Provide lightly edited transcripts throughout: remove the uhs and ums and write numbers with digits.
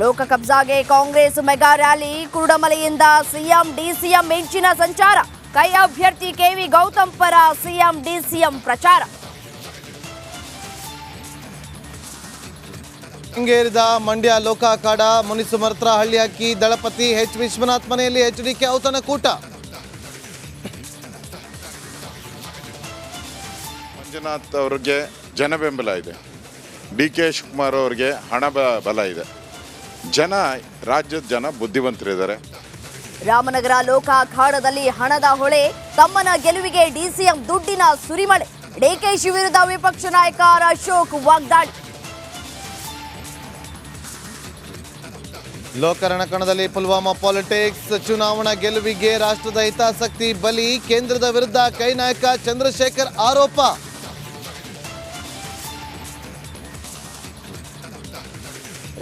ಲೋಕ ಕಬ್ಜಾಗೆ Congress mega rally. ಕುರುಡಮಲೆಯಿಂದ ಸಿಎಂ ಡಿಸಿಎಂ ಮಿಂಚಿನ ಸಂಚಾರ. ಕೈ ಅಭ್ಯರ್ಥಿ ಕೆವಿ ಗೌತಮ್ ಪರ ಸಿಎಂ ಡಿಸಿಎಂ ಪ್ರಚಾರ. ಹಿಂಗೇರಿದ ಮಂಡ್ಯ ಲೋಕ ಅಖಾಡ. ಮುನಿಸುಮರ್ತ್ರ ಹಳ್ಳಿಯಾಕಿ ದಳಪತಿ ಎಚ್ ವಿಶ್ವನಾಥ್ ಮನೆಯಲ್ಲಿ ಎಚ್ಡಿಕೆ ಔತಣಕೂಟ. ಮಂಜುನಾಥ್ ಅವರಿಗೆ ಜನ ಬೆಂಬಲ ಇದೆ. ಡಿ.ಕೆ. ಶಿವಕುಮಾರ್ ಅವರಿಗೆ ಹಣ ಬಲ ಇದೆ. ರಾಜ್ಯದ ಜನ ಬುದ್ಧಿವಂತರಿದ್ದಾರೆ. ರಾಮನಗರ ಲೋಕ ಅಖಾಡದಲ್ಲಿ ಹಣದ ಹೊಳೆ. ತಮ್ಮನ ಗೆಲುವಿಗೆ ಡಿಸಿಎಂ ದುಡ್ಡಿನ ಸುರಿಮಳೆ. ಡಿಕೆಶಿ ವಿರುದ್ಧ ವಿಪಕ್ಷ ನಾಯಕ ಅಶೋಕ್ ವಾಗ್ದಾಳಿ. ಲೋಕರಣಕಣದಲ್ಲಿ ಪುಲ್ವಾಮಾ ಪಾಲಿಟಿಕ್ಸ್. ಚುನಾವಣಾ ಗೆಲುವಿಗೆ ರಾಷ್ಟ್ರದ ಹಿತಾಸಕ್ತಿ ಬಲಿ. ಕೇಂದ್ರದ ವಿರುದ್ಧ ಕೈ ನಾಯಕ ಚಂದ್ರಶೇಖರ್ ಆರೋಪ.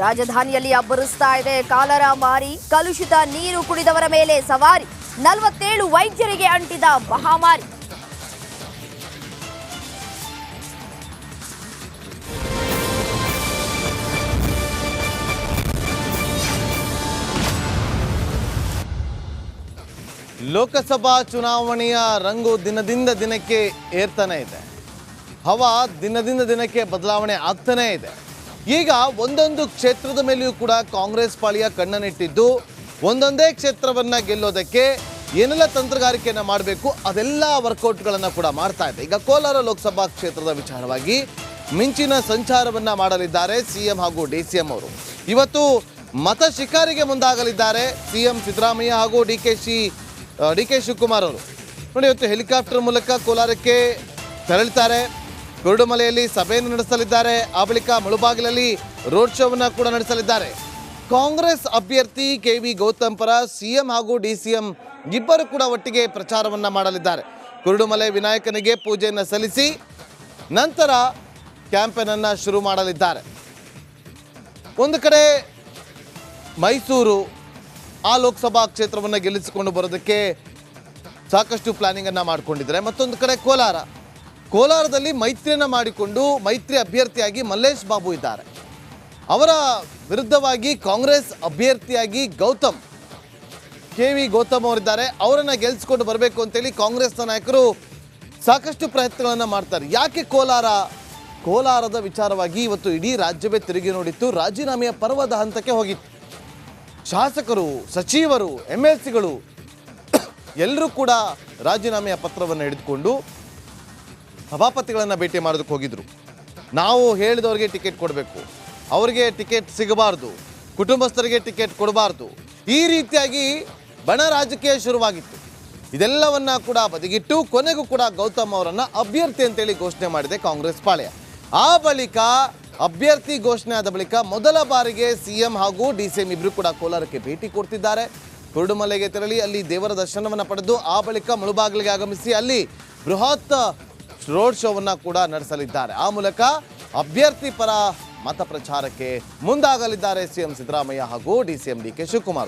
ರಾಜಧಾನಿಯಲ್ಲಿ ಅಬ್ಬರಿಸ್ತಾ ಇದೆ ಕಾಲರಾ ಮಾರಿ. ಕಲುಷಿತ ನೀರು ಕುಡಿದವರ ಮೇಲೆ ಸವಾರಿ. 47 ವೈದ್ಯರಿಗೆ ಅಂಟಿದ ಮಹಾಮಾರಿ. ಲೋಕಸಭಾ ಚುನಾವಣೆಯ ರಂಗು ದಿನದಿಂದ ದಿನಕ್ಕೆ ಏರ್ತಾನೆ ಇದೆ. ಹವಾ ದಿನದಿಂದ ದಿನಕ್ಕೆ ಬದಲಾವಣೆ ಆಗ್ತಾನೇ ಇದೆ. ಈಗ ಒಂದೊಂದು ಕ್ಷೇತ್ರದ ಮೇಲೆಯೂ ಕೂಡ ಕಾಂಗ್ರೆಸ್ ಪಾಳಿಯ ಕಣ್ಣನ್ನಿಟ್ಟಿದ್ದು ಒಂದೊಂದೇ ಕ್ಷೇತ್ರವನ್ನು ಗೆಲ್ಲೋದಕ್ಕೆ ಏನೆಲ್ಲ ತಂತ್ರಗಾರಿಕೆಯನ್ನು ಮಾಡಬೇಕು ಅದೆಲ್ಲ ವರ್ಕೌಟ್ಗಳನ್ನು ಕೂಡ ಮಾಡ್ತಾ ಇದೆ. ಈಗ ಕೋಲಾರ ಲೋಕಸಭಾ ಕ್ಷೇತ್ರದ ವಿಚಾರವಾಗಿ ಮಿಂಚಿನ ಸಂಚಾರವನ್ನು ಮಾಡಲಿದ್ದಾರೆ ಸಿಎಂ ಹಾಗೂ ಡಿಸಿಎಂ ಅವರು. ಇವತ್ತು ಮತ ಶಿಕಾರಿಗೆ ಮುಂದಾಗಲಿದ್ದಾರೆ ಸಿಎಂ ಸಿದ್ದರಾಮಯ್ಯ ಹಾಗೂ ಡಿ.ಕೆ. ಶಿವಕುಮಾರ್ ಅವರು. ನೋಡಿ, ಇವತ್ತು ಹೆಲಿಕಾಪ್ಟರ್ ಮೂಲಕ ಕೋಲಾರಕ್ಕೆ ತೆರಳುತ್ತಾರೆ. ಕುರುಡುಮಲೆಯಲ್ಲಿ ಸಭೆಯನ್ನು ನಡೆಸಲಿದ್ದಾರೆ. ಆ ಬಳಿಕ ಮುಳುಬಾಗಿಲಲ್ಲಿ ರೋಡ್ ಶೋವನ್ನು ಕೂಡ ನಡೆಸಲಿದ್ದಾರೆ. ಕಾಂಗ್ರೆಸ್ ಅಭ್ಯರ್ಥಿ ಕೆವಿ ಗೌತಮ್ ಪರ ಸಿಎಂ ಹಾಗೂ ಡಿಸಿಎಂ ಇಬ್ಬರು ಕೂಡ ಒಟ್ಟಿಗೆ ಪ್ರಚಾರವನ್ನು ಮಾಡಲಿದ್ದಾರೆ. ಕುರುಡುಮಲೆ ವಿನಾಯಕನಿಗೆ ಪೂಜೆಯನ್ನು ಸಲ್ಲಿಸಿ ನಂತರ ಕ್ಯಾಂಪೇನನ್ನು ಶುರು ಮಾಡಲಿದ್ದಾರೆ. ಒಂದು ಕಡೆ ಮೈಸೂರು ಆ ಲೋಕಸಭಾ ಕ್ಷೇತ್ರವನ್ನು ಗೆಲ್ಲಿಸಿಕೊಂಡು ಬರೋದಕ್ಕೆ ಸಾಕಷ್ಟು ಪ್ಲಾನಿಂಗನ್ನು ಮಾಡಿಕೊಂಡಿದ್ದಾರೆ. ಮತ್ತೊಂದು ಕಡೆ ಕೋಲಾರದಲ್ಲಿ ಮೈತ್ರಿಯನ್ನು ಮಾಡಿಕೊಂಡು ಮೈತ್ರಿ ಅಭ್ಯರ್ಥಿಯಾಗಿ ಮಲ್ಲೇಶ್ ಬಾಬು ಇದ್ದಾರೆ. ಅವರ ವಿರುದ್ಧವಾಗಿ ಕಾಂಗ್ರೆಸ್ ಅಭ್ಯರ್ಥಿಯಾಗಿ ಕೆವಿ ಗೌತಮ್ ಅವರಿದ್ದಾರೆ. ಅವರನ್ನು ಗೆಲ್ಲಿಸಿಕೊಂಡು ಬರಬೇಕು ಅಂತೇಳಿ ಕಾಂಗ್ರೆಸ್ನ ನಾಯಕರು ಸಾಕಷ್ಟು ಪ್ರಯತ್ನಗಳನ್ನು ಮಾಡ್ತಾರೆ. ಯಾಕೆ ಕೋಲಾರದ ವಿಚಾರವಾಗಿ ಇವತ್ತು ಇಡೀ ರಾಜ್ಯವೇ ತಿರುಗಿ ನೋಡಿತ್ತು. ರಾಜೀನಾಮೆಯ ಪರ್ವದ ಹಂತಕ್ಕೆ ಹೋಗಿತ್ತು. ಶಾಸಕರು, ಸಚಿವರು, MLCಗಳು ಎಲ್ಲರೂ ಕೂಡ ರಾಜೀನಾಮೆಯ ಪತ್ರವನ್ನು ಹಿಡಿದುಕೊಂಡು ಸಭಾಪತಿಗಳನ್ನು ಭೇಟಿ ಮಾಡೋದಕ್ಕೆ ಹೋಗಿದ್ರು. ನಾವು ಹೇಳಿದವರಿಗೆ ಟಿಕೆಟ್ ಕೊಡಬೇಕು, ಅವರಿಗೆ ಟಿಕೆಟ್ ಸಿಗಬಾರ್ದು, ಕುಟುಂಬಸ್ಥರಿಗೆ ಟಿಕೆಟ್ ಕೊಡಬಾರ್ದು, ಈ ರೀತಿಯಾಗಿ ಬಣ ರಾಜಕೀಯ ಶುರುವಾಗಿತ್ತು. ಇದೆಲ್ಲವನ್ನ ಕೂಡ ಬದಿಗಿಟ್ಟು ಕೊನೆಗೂ ಕೂಡ ಗೌತಮ್ ಅವರನ್ನು ಅಭ್ಯರ್ಥಿ ಅಂತೇಳಿ ಘೋಷಣೆ ಮಾಡಿದೆ ಕಾಂಗ್ರೆಸ್ ಪಾಳ್ಯ. ಆ ಬಳಿಕ ಅಭ್ಯರ್ಥಿ ಘೋಷಣೆ ಆದ ಬಳಿಕ ಮೊದಲ ಬಾರಿಗೆ ಸಿಎಂ ಹಾಗೂ ಡಿಸಿಎಂ ಇಬ್ಬರು ಕೂಡ ಕೋಲಾರಕ್ಕೆ ಭೇಟಿ ಕೊಡ್ತಿದ್ದಾರೆ. ಕುರುಡುಮಲೆಗೆ ತೆರಳಿ ಅಲ್ಲಿ ದೇವರ ದರ್ಶನವನ್ನು ಪಡೆದು ಆ ಬಳಿಕ ಮುಳುಬಾಗಿಲಿಗೆ ಆಗಮಿಸಿ ಅಲ್ಲಿ ಬೃಹತ್ ರೋಡ್ ಶೋವನ್ನು ಕೂಡ ನಡೆಸಲಿದ್ದಾರೆ. ಆ ಮೂಲಕ ಅಭ್ಯರ್ಥಿ ಪರ ಮತ ಪ್ರಚಾರಕ್ಕೆ ಮುಂದಾಗಲಿದ್ದಾರೆ ಸಿಎಂ ಸಿದ್ದರಾಮಯ್ಯ ಹಾಗೂ ಡಿಸಿಎಂ ಡಿ.ಕೆ. ಶಿವಕುಮಾರ್.